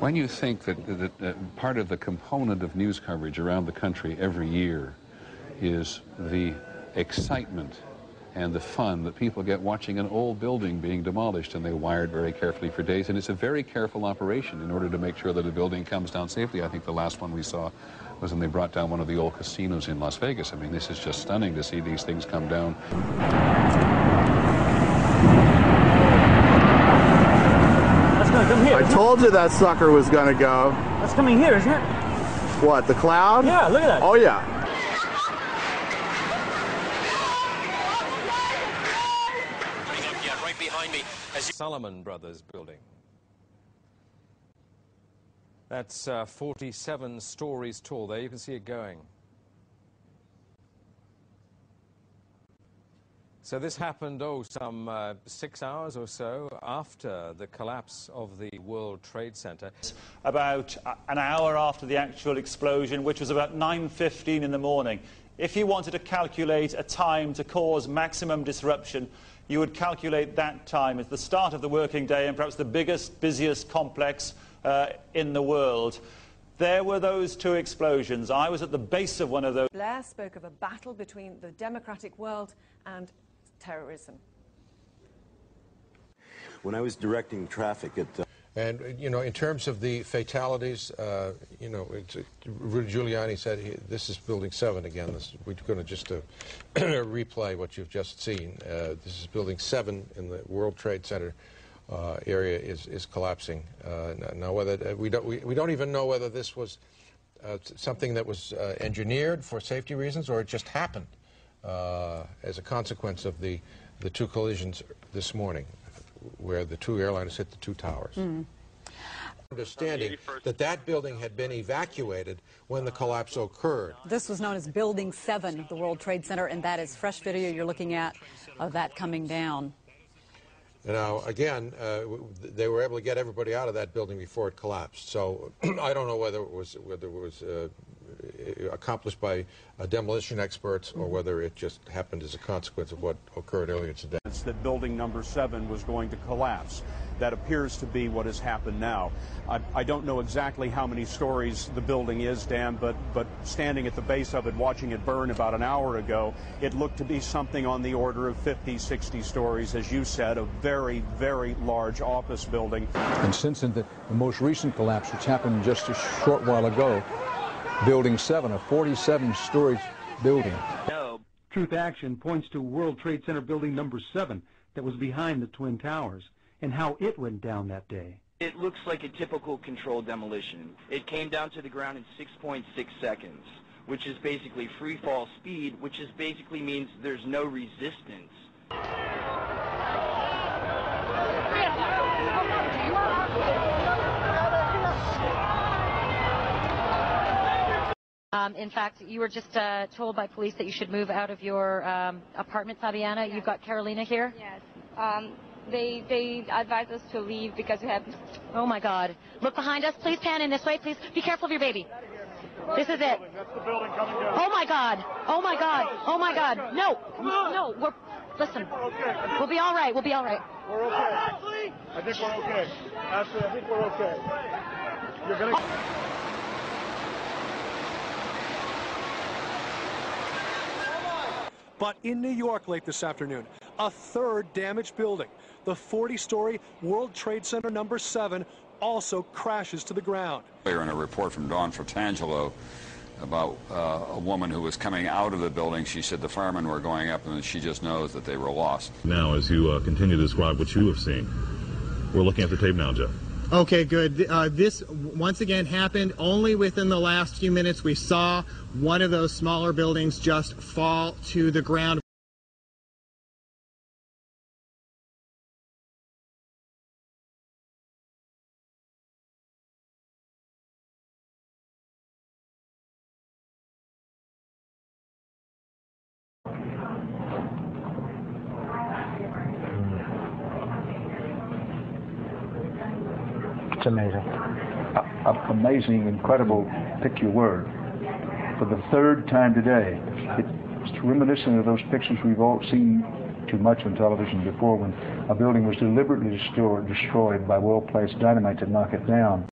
When you think that part of the component of news coverage around the country every year is the excitement and the fun that people get watching an old building being demolished, and they wire it very carefully for days, and it's a very careful operation in order to make sure that a building comes down safely. I think the last one we saw was when they brought down one of the old casinos in Las Vegas. I mean, this is just stunning to see these things come down. That's going to come here. I told you that sucker was going to go. That's coming here, isn't it? What, the cloud? Yeah, look at that. Oh, yeah. Behind me, as Salomon Brothers building. That's 47 stories tall. There you can see it going. So this happened, some 6 hours or so after the collapse of the World Trade Center. About an hour after the actual explosion, which was about 9:15 in the morning. If you wanted to calculate a time to cause maximum disruption, you would calculate that time as the start of the working day and perhaps the biggest, busiest complex in the world. There were those two explosions. I was at the base of one of those. Blair spoke of a battle between the democratic world and terrorism. When I was directing traffic at... And, you know, in terms of the fatalities, you know, Rudy Giuliani said this is Building 7 again. We're going to just replay what you've just seen. This is Building 7 in the World Trade Center area is collapsing. Now, whether we don't even know whether this was something that was engineered for safety reasons or it just happened as a consequence of the two collisions this morning, where the two airliners hit the two towers. Understanding that that building had been evacuated when the collapse occurred. This was known as Building 7 of the World Trade Center, and that is fresh video you're looking at of that coming down. Now, again, they were able to get everybody out of that building before it collapsed. So I don't know whether it was accomplished by demolition experts or whether it just happened as a consequence of what occurred earlier today. It's that building number 7 was going to collapse. That appears to be what has happened now. I don't know exactly how many stories the building is, Dan, but standing at the base of it, watching it burn about an hour ago, it looked to be something on the order of 50, 60 stories, as you said, a very, very large office building. And since the most recent collapse, which happened just a short while ago, Building 7, a 47-story building. No. Truth Action points to World Trade Center building number 7 that was behind the Twin Towers and how it went down that day. It looks like a typical controlled demolition. It came down to the ground in 6.6 seconds, which is basically free fall speed, which is basically means there's no resistance. In fact, you were just told by police that you should move out of your apartment, Fabiana. You've got Carolina here? Yes. They advised us to leave because we have... Oh, my God. Look behind us. Please pan in this way. Please be careful of your baby. This is it. That's the building coming down. Oh, my God. Oh, my God. Oh, my God. No. No. Listen. We'll be all right. We'll be all right. We're okay. I think we're okay. Ashley, I think we're okay. You're going to... But in New York late this afternoon, a third damaged building, the 40-story World Trade Center number 7, also crashes to the ground. Earlier in a report from Dawn Fratangelo about a woman who was coming out of the building, she said the firemen were going up and she just knows that they were lost. Now, as you continue to describe what you have seen, we're looking at the tape now, Jeff. Okay, good. This once again happened only within the last few minutes. We saw one of those smaller buildings just fall to the ground. It's amazing. Amazing, incredible, pick your word. For the third time today, it's reminiscent of those pictures we've all seen too much on television before when a building was deliberately destroyed by well-placed dynamite to knock it down.